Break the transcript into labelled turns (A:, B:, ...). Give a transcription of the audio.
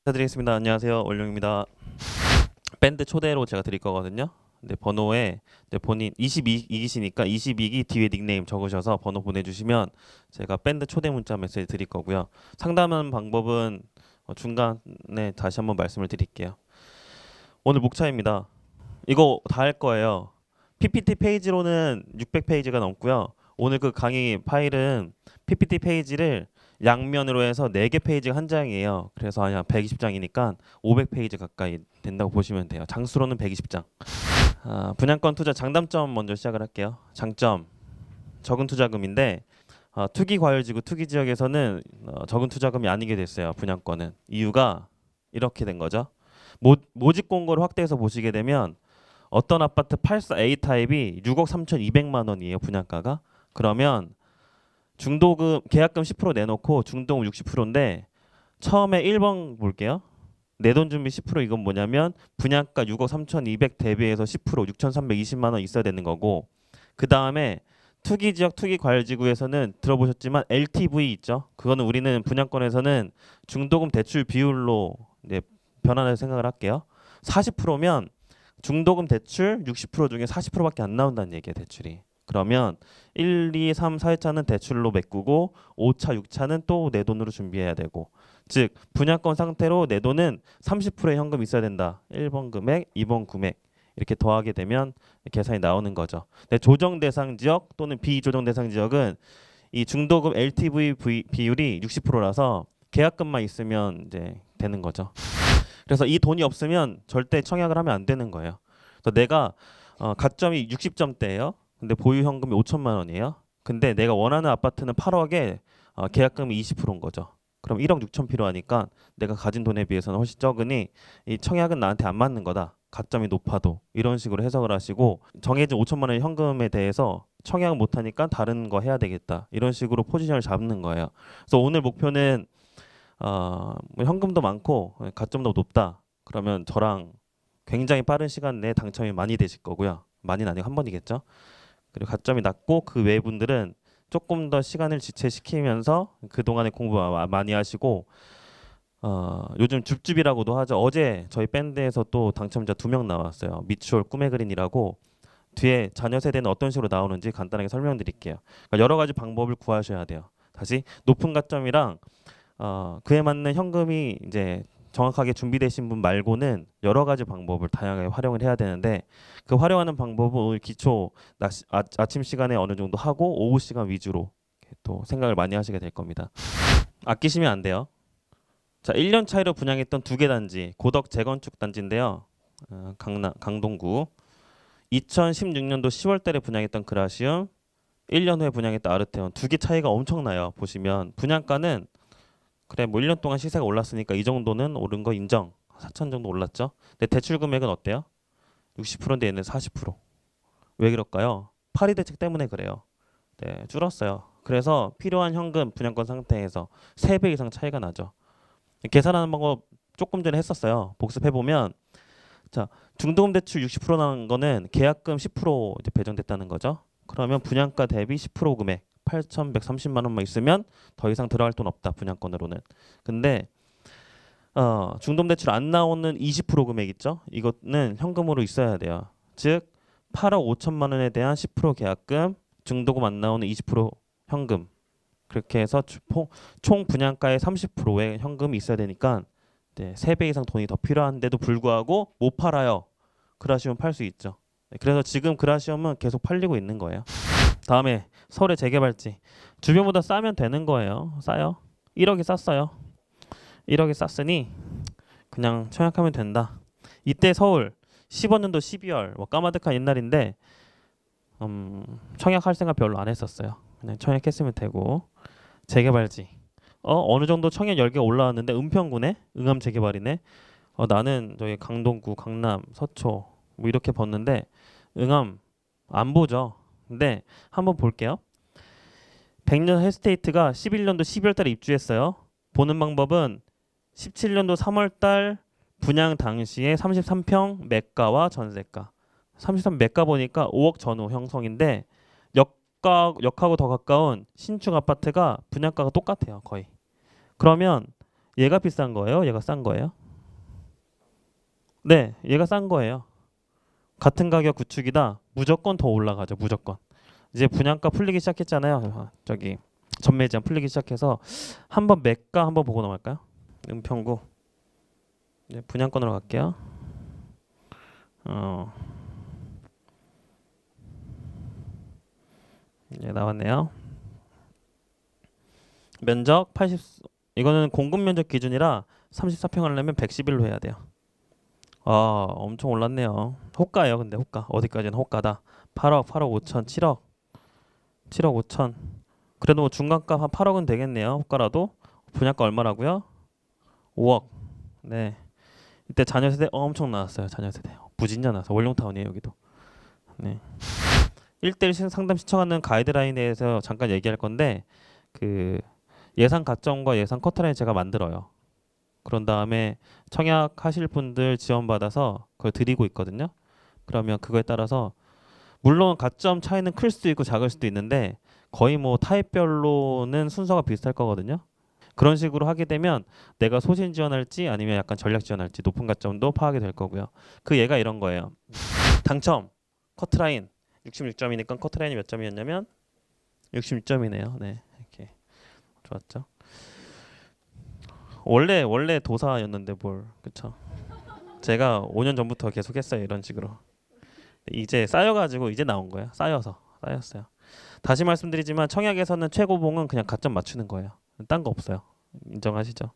A: 인사드리겠습니다. 안녕하세요. 원룡입니다. 밴드 초대로 제가 드릴 거거든요. 근데 번호에 본인 22기시니까 22기 뒤에 닉네임 적으셔서 번호 보내주시면 제가 밴드 초대 문자 메시지 드릴 거고요. 상담하는 방법은 중간에 다시 한번 말씀을 드릴게요. 오늘 목차입니다. 이거 다 할 거예요. PPT 페이지로는 600페이지가 넘고요. 오늘 그 강의 파일은 PPT 페이지를 양면으로 해서 4개 페이지가 한 장이에요. 그래서 한 120장이니까 500페이지 가까이 된다고 보시면 돼요. 장수로는 120장. 분양권 투자 장단점 먼저 시작을 할게요. 장점, 적은 투자금인데 투기 과열지구 투기 지역에서는 적은 투자금이 아니게 됐어요. 분양권은. 이유가 이렇게 된 거죠. 모집 공고를 확대해서 보시게 되면 어떤 아파트 84A 타입이 6억 3,200만 원이에요. 분양가가. 그러면 중도금 계약금 10% 내놓고 중도금 60%인데 처음에 1번 볼게요. 내돈 준비 10% 이건 뭐냐면 분양가 6억 3,200 대비해서 10% 6,320만 원 있어야 되는 거고, 그 다음에 투기 지역 투기 과열지구에서는 들어보셨지만 LTV 있죠. 그거는 우리는 분양권에서는 중도금 대출 비율로 이제 변환해서 생각을 할게요. 40%면 중도금 대출 60% 중에 40%밖에 안 나온다는 얘기예요. 대출이. 그러면 1, 2, 3, 4회차는 대출로 메꾸고 5차, 6차는 또 내 돈으로 준비해야 되고, 즉 분양권 상태로 내 돈은 30%의 현금 있어야 된다. 1번 금액, 2번 금액 이렇게 더하게 되면 계산이 나오는 거죠. 근데 조정 대상 지역 또는 비조정 대상 지역은 이 중도금 LTV 비율이 60%라서 계약금만 있으면 이제 되는 거죠. 그래서 이 돈이 없으면 절대 청약을 하면 안 되는 거예요. 그래서 내가 가점이 60점대예요. 근데 보유 현금이 5천만 원이에요. 근데 내가 원하는 아파트는 8억에 계약금이 20%인 거죠. 그럼 1억 6천 필요하니까 내가 가진 돈에 비해서는 훨씬 적으니 이 청약은 나한테 안 맞는 거다. 가점이 높아도. 이런 식으로 해석을 하시고, 정해진 5천만 원의 현금에 대해서 청약을 못하니까 다른 거 해야 되겠다. 이런 식으로 포지션을 잡는 거예요. 그래서 오늘 목표는 뭐 현금도 많고 가점도 높다. 그러면 저랑 굉장히 빠른 시간 내에 당첨이 많이 되실 거고요. 많이는 아니고 한 번이겠죠. 그리고 가점이 낮고 그 외 분들은 조금 더 시간을 지체시키면서 그동안에 공부 많이 하시고, 요즘 줍줍이라고도 하죠. 어제 저희 밴드에서 또 당첨자 2명 나왔어요. 미추홀 꿈의 그린이라고. 뒤에 자녀 세대는 어떤 식으로 나오는지 간단하게 설명드릴게요. 그러니까 여러 가지 방법을 구하셔야 돼요. 다시 높은 가점이랑 그에 맞는 현금이 이제 정확하게 준비되신 분 말고는 여러 가지 방법을 다양하게 활용을 해야 되는데, 그 활용하는 방법은 오늘 기초 아침 시간에 어느 정도 하고 오후 시간 위주로 또 생각을 많이 하시게 될 겁니다. 아끼시면 안 돼요. 자, 1년 차이로 분양했던 2개 단지, 고덕 재건축 단지인데요. 강동구. 2016년도 10월 달에 분양했던 그라시움, 1년 후에 분양했던 아르테온. 2개 차이가 엄청나요. 보시면 분양가는 그래 뭐 1년 동안 시세가 올랐으니까 이 정도는 오른 거 인정. 4천 정도 올랐죠. 근데 대출 금액은 어때요? 60%인데 얘는 40%. 왜 그럴까요? 파리 대책 때문에 그래요. 네, 줄었어요. 그래서 필요한 현금 분양권 상태에서 3배 이상 차이가 나죠. 계산하는 방법 조금 전에 했었어요. 복습해 보면, 자, 중도금 대출 60% 나온 거는 계약금 10% 이제 배정됐다는 거죠. 그러면 분양가 대비 10% 금액 8,130만 원만 있으면 더 이상 들어갈 돈 없다. 분양권으로는. 근데 중도금 대출 안 나오는 20% 금액 있죠. 이거는 현금으로 있어야 돼요. 즉 8억 5천만 원에 대한 10% 계약금, 중도금 안 나오는 20% 현금. 그렇게 해서 총 분양가의 30%의 현금이 있어야 되니까 3배 이상 돈이 더 필요한데도 불구하고 못 팔아요. 그라시움 팔 수 있죠. 그래서 지금 그라시움은 계속 팔리고 있는 거예요. 다음에 서울의 재개발지. 주변보다 싸면 되는 거예요. 싸요. 1억이 쌌어요. 1억이 쌌으니 그냥 청약하면 된다. 이때 서울 15년도 12월 뭐 까마득한 옛날인데 청약할 생각 별로 안 했었어요. 그냥 청약했으면 되고. 재개발지. 어느 정도 청약 열개가 올라왔는데 은평구네? 응암 재개발이네. 나는 저기 강동구, 강남, 서초 뭐 이렇게 봤는데 응암 안 보죠. 근데 한번 볼게요. 백년 헬스테이트가 11년도 12월 달에 입주했어요. 보는 방법은 17년도 3월 달 분양 당시에 33평 매가와 전세가. 33 매가 보니까 5억 전후 형성인데 역하고 더 가까운 신축 아파트가 분양가가 똑같아요, 거의. 그러면 얘가 비싼 거예요? 얘가 싼 거예요? 네, 얘가 싼 거예요. 같은 가격 구축이다. 무조건 더 올라가죠, 무조건. 이제 분양가 풀리기 시작했잖아요. 저기 전매 제한 풀리기 시작해서 한번 매가 한번 보고 넘어갈까요? 은평구. 네, 분양권으로 갈게요. 네, 나왔네요. 면적 80. 이거는 공급 면적 기준이라 34평 하려면 111로 해야 돼요. 아, 엄청 올랐네요. 호가예요, 근데 호가. 어디까지는 호가다. 8억, 8억 5천, 7억, 7억 5천. 그래도 뭐 중간값 한 8억은 되겠네요. 호가라도. 분양가 얼마라고요? 5억. 네. 이때 자녀세대 엄청 나왔어요. 자녀세대. 부진자 나왔어요. 원룡타운이에요, 여기도. 네. 1대1 상담 신청하는 가이드라인에 대해서 잠깐 얘기할 건데 그 예상 가점과 예상 커트라인 제가 만들어요. 그런 다음에 청약 하실 분들 지원받아서 그걸 드리고 있거든요. 그러면 그거에 따라서 물론 가점 차이는 클 수도 있고 작을 수도 있는데 거의 뭐 타입별로는 순서가 비슷할 거거든요. 그런 식으로 하게 되면 내가 소신 지원할지 아니면 약간 전략 지원할지 높은 가점도 파악이 될 거고요. 그 예가 이런 거예요. 당첨 커트라인 66점이니까 커트라인이 몇 점이었냐면 66점이네요. 네, 이렇게 좋았죠. 원래 도사였는데 뭘, 그쵸? 제가 5년 전부터 계속 했어요, 이런 식으로. 이제 쌓여가지고 이제 나온 거예요. 쌓였어요. 다시 말씀드리지만 청약에서는 최고봉은 그냥 가점 맞추는 거예요. 딴 거 없어요. 인정하시죠?